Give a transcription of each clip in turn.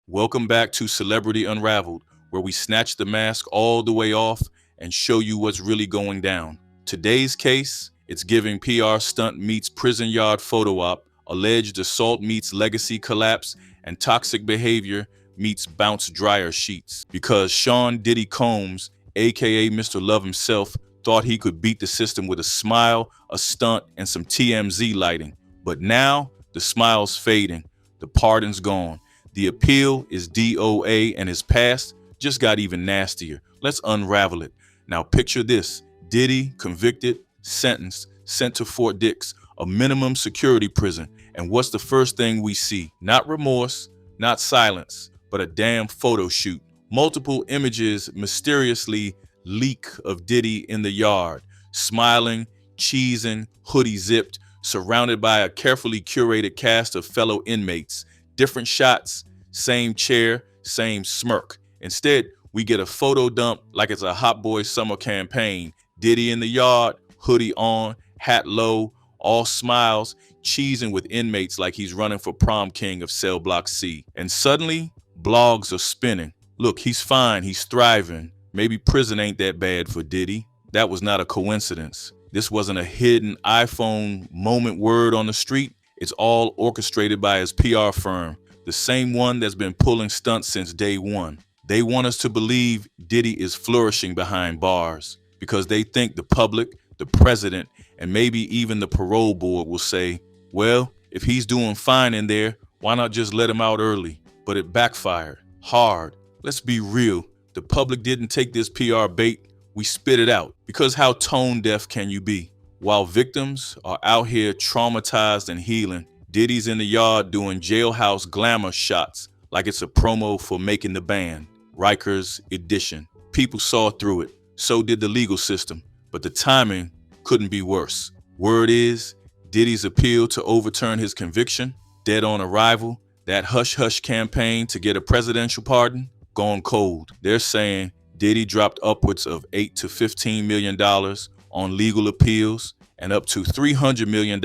Welcome back to Celebrity Unraveled, where we snatch the mask all the way off and show you what's really going down. Today's case, it's giving PR stunt meets prison yard photo op, alleged assault meets legacy collapse, and toxic behavior meets bounce dryer sheets. Because Sean Diddy Combs, aka Mr. Love himself, thought he could beat the system with a smile, a stunt, and some TMZ lighting. But now, the smile's fading, the pardon's gone. The appeal is DOA, and his past just got even nastier. Let's unravel it. Now picture this: Diddy convicted, sentenced, sent to Fort Dix, a minimum security prison. And what's the first thing we see? Not remorse, not silence, but a damn photo shoot. Multiple images mysteriously leak of Diddy in the yard, smiling, cheesing, hoodie zipped, surrounded by a carefully curated cast of fellow inmates. Different shots, same chair, same smirk. Instead, we get a photo dump like it's a Hot Boy summer campaign. Diddy in the yard, hoodie on, hat low, all smiles, cheesing with inmates like he's running for prom king of Cell Block C. And suddenly, blogs are spinning. Look, he's fine, he's thriving. Maybe prison ain't that bad for Diddy. That was not a coincidence. This wasn't a hidden iPhone moment word on the street. It's all orchestrated by his PR firm, the same one that's been pulling stunts since day one. They want us to believe Diddy is flourishing behind bars because they think the public, the president, and maybe even the parole board will say, well, if he's doing fine in there, why not just let him out early? But it backfired hard. Let's be real. The public didn't take this PR bait. We spit it out. Because how tone deaf can you be? While victims are out here traumatized and healing, Diddy's in the yard doing jailhouse glamour shots like it's a promo for Making the Band, Rikers Edition. People saw through it. So did the legal system. But the timing couldn't be worse. Word is, Diddy's appeal to overturn his conviction, dead on arrival, that hush-hush campaign to get a presidential pardon, gone cold. They're saying Diddy dropped upwards of $8 to $15 million on legal appeals and up to $300 million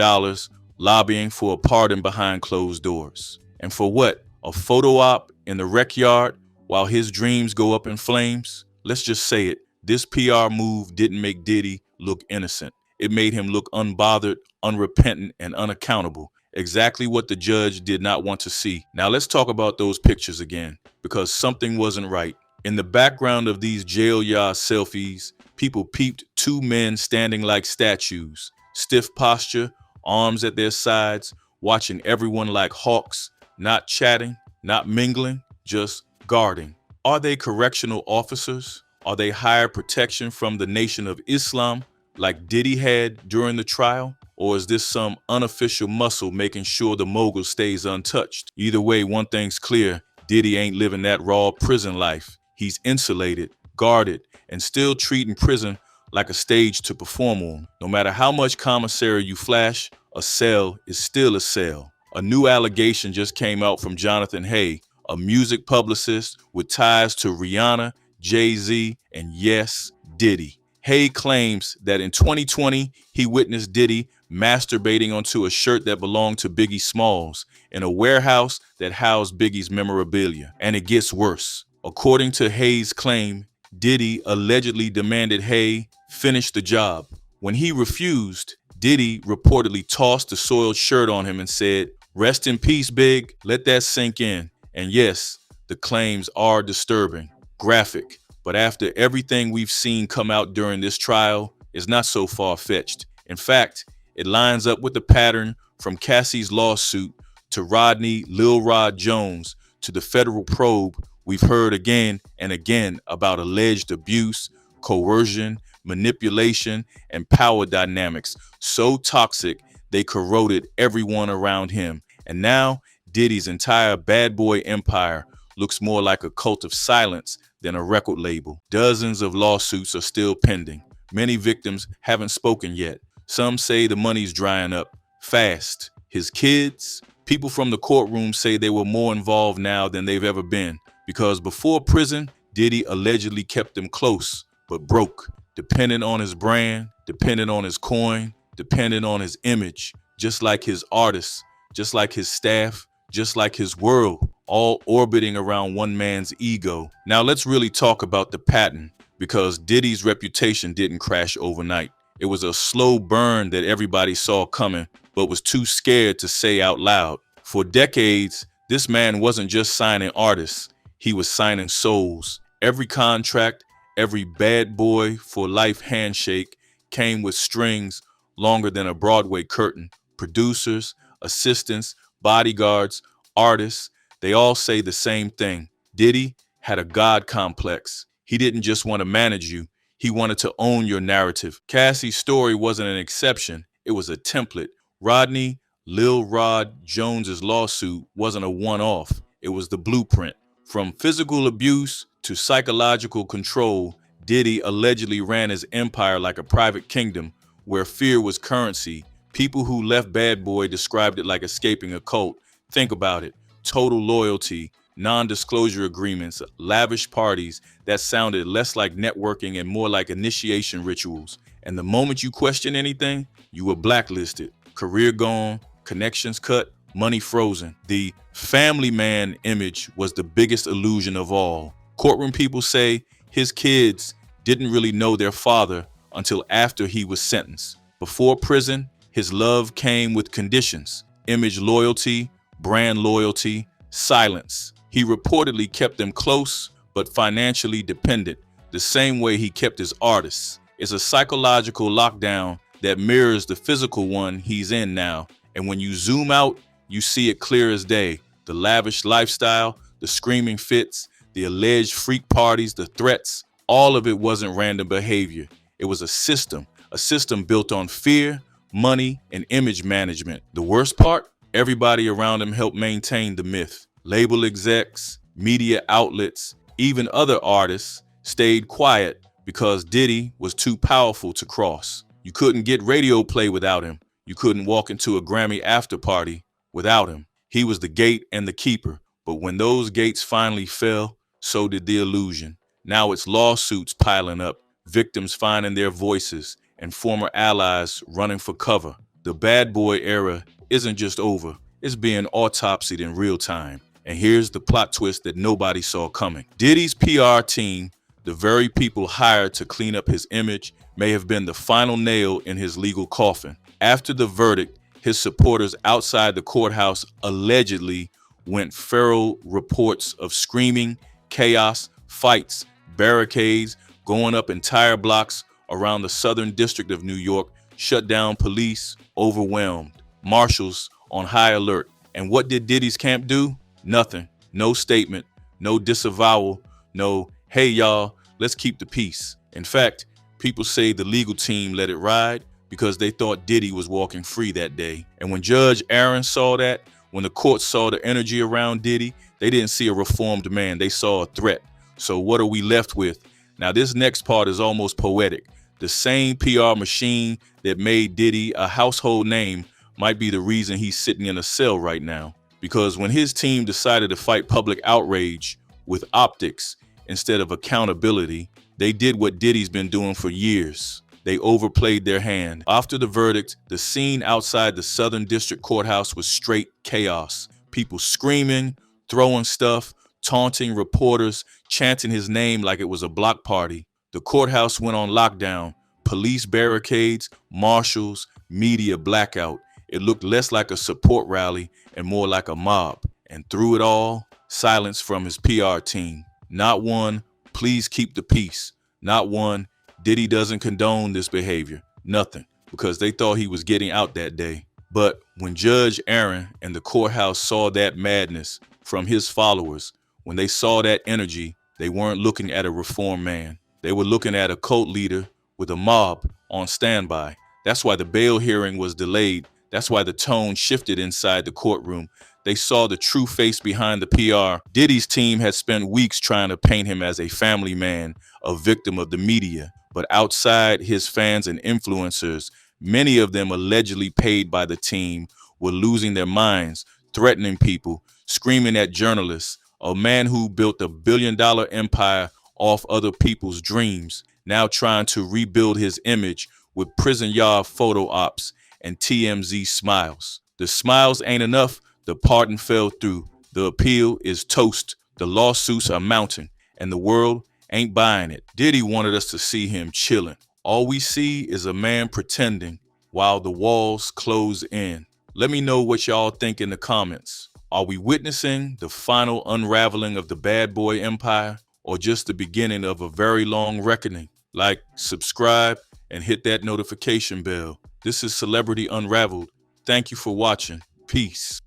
lobbying for a pardon behind closed doors. And for what? A photo op in the rec yard while his dreams go up in flames? Let's just say it. This PR move didn't make Diddy look innocent. It made him look unbothered, unrepentant, and unaccountable. Exactly what the judge did not want to see. Now let's talk about those pictures again, because something wasn't right. In the background of these jail yard selfies, people peeped two men standing like statues, stiff posture, arms at their sides, watching everyone like hawks, not chatting, not mingling, just guarding. Are they correctional officers? Are they hired protection from the Nation of Islam like Diddy had during the trial? Or is this some unofficial muscle making sure the mogul stays untouched? Either way, one thing's clear: Diddy ain't living that raw prison life. He's insulated, guarded, and still treating prison like a stage to perform on. No matter how much commissary you flash, a cell is still a cell. A new allegation just came out from Jonathan Hay, a music publicist with ties to Rihanna, Jay-Z, and yes, Diddy. Hay claims that in 2020, he witnessed Diddy masturbating onto a shirt that belonged to Biggie Smalls in a warehouse that housed Biggie's memorabilia. And it gets worse. According to Hay's claim, Diddy allegedly demanded Hay finish the job. When he refused, Diddy reportedly tossed the soiled shirt on him and said, "Rest in peace, Big. Let that sink in." And yes, the claims are disturbing, graphic, but after everything we've seen come out during this trial, it's not so far-fetched. In fact, it lines up with the pattern from Cassie's lawsuit to Rodney Lil Rod Jones to the federal probe we've heard again and again about alleged abuse, coercion, manipulation, and power dynamics so toxic they corroded everyone around him. And now Diddy's entire bad boy empire looks more like a cult of silence than a record label. Dozens of lawsuits are still pending. Many victims haven't spoken yet. Some say the money's drying up fast. His kids, people from the courtroom say they were more involved now than they've ever been, because before prison, Diddy allegedly kept them close, but broke, dependent on his brand, dependent on his coin, dependent on his image, just like his artists, just like his staff, just like his world. all orbiting around one man's ego. Now let's really talk about the pattern, because Diddy's reputation didn't crash overnight. It was a slow burn that everybody saw coming, but was too scared to say out loud. For decades, this man wasn't just signing artists, he was signing souls. Every contract, every bad boy for life handshake came with strings longer than a Broadway curtain. Producers, assistants, bodyguards, artists, they all say the same thing. Diddy had a God complex. He didn't just want to manage you, he wanted to own your narrative. Cassie's story wasn't an exception, it was a template. Rodney Lil Rod Jones's lawsuit wasn't a one-off, it was the blueprint. From physical abuse to psychological control, Diddy allegedly ran his empire like a private kingdom where fear was currency. People who left Bad Boy described it like escaping a cult. Think about it. Total loyalty, non-disclosure agreements, lavish parties that sounded less like networking and more like initiation rituals. And the moment you question anything, you were blacklisted. Career gone, connections cut, money frozen. The family man image was the biggest illusion of all. Courtroom people say his kids didn't really know their father until after he was sentenced. Before prison, his love came with conditions: image loyalty, brand loyalty, silence. He reportedly kept them close, but financially dependent, the same way he kept his artists. It's a psychological lockdown that mirrors the physical one he's in now. And when you zoom out, you see it clear as day. The lavish lifestyle, the screaming fits, the alleged freak parties, the threats, all of it wasn't random behavior. It was a system built on fear, money, and image management. The worst part? Everybody around him helped maintain the myth. Label execs, media outlets, even other artists stayed quiet because Diddy was too powerful to cross. You couldn't get radio play without him. You couldn't walk into a Grammy after party without him. He was the gate and the keeper. But when those gates finally fell, so did the illusion. Now it's lawsuits piling up, victims finding their voices, and former allies running for cover. The Bad Boy era isn't just over, it's being autopsied in real time. And here's the plot twist that nobody saw coming. Diddy's PR team, the very people hired to clean up his image, may have been the final nail in his legal coffin. After the verdict, his supporters outside the courthouse allegedly went feral. Reports of screaming, chaos, fights, barricades, going up entire blocks around the Southern District of New York, shut down police, overwhelmed, marshals on high alert. And what did Diddy's camp do? Nothing. No statement, no disavowal, no, hey y'all, let's keep the peace. In fact, people say the legal team let it ride because they thought Diddy was walking free that day. And when Judge Aaron saw that, when the court saw the energy around Diddy, they didn't see a reformed man, they saw a threat. So what are we left with? Now this next part is almost poetic. The same PR machine that made Diddy a household name might be the reason he's sitting in a cell right now. Because when his team decided to fight public outrage with optics instead of accountability, they did what Diddy's been doing for years. They overplayed their hand. After the verdict, the scene outside the Southern District Courthouse was straight chaos. People screaming, throwing stuff, taunting reporters, chanting his name like it was a block party. The courthouse went on lockdown. Police barricades, marshals, media blackout. It looked less like a support rally and more like a mob. And through it all, silence from his PR team. Not one, please keep the peace. Not one, Diddy doesn't condone this behavior. Nothing, because they thought he was getting out that day. But when Judge Aaron and the courthouse saw that madness from his followers, when they saw that energy, they weren't looking at a reformed man. They were looking at a cult leader with a mob on standby. That's why the bail hearing was delayed. That's why the tone shifted inside the courtroom. They saw the true face behind the PR. Diddy's team had spent weeks trying to paint him as a family man, a victim of the media. But outside, his fans and influencers, many of them allegedly paid by the team, were losing their minds, threatening people, screaming at journalists. A man who built $1 billion empire off other people's dreams, now trying to rebuild his image with prison yard photo ops and TMZ smiles. The smiles ain't enough. The pardon fell through. The appeal is toast. The lawsuits are mounting, and the world ain't buying it. Diddy wanted us to see him chilling. All we see is a man pretending while the walls close in. Let me know what y'all think in the comments. Are we witnessing the final unraveling of the bad boy empire, or just the beginning of a very long reckoning? Like, subscribe, and hit that notification bell. This is Celebrity Unraveled. Thank you for watching. Peace.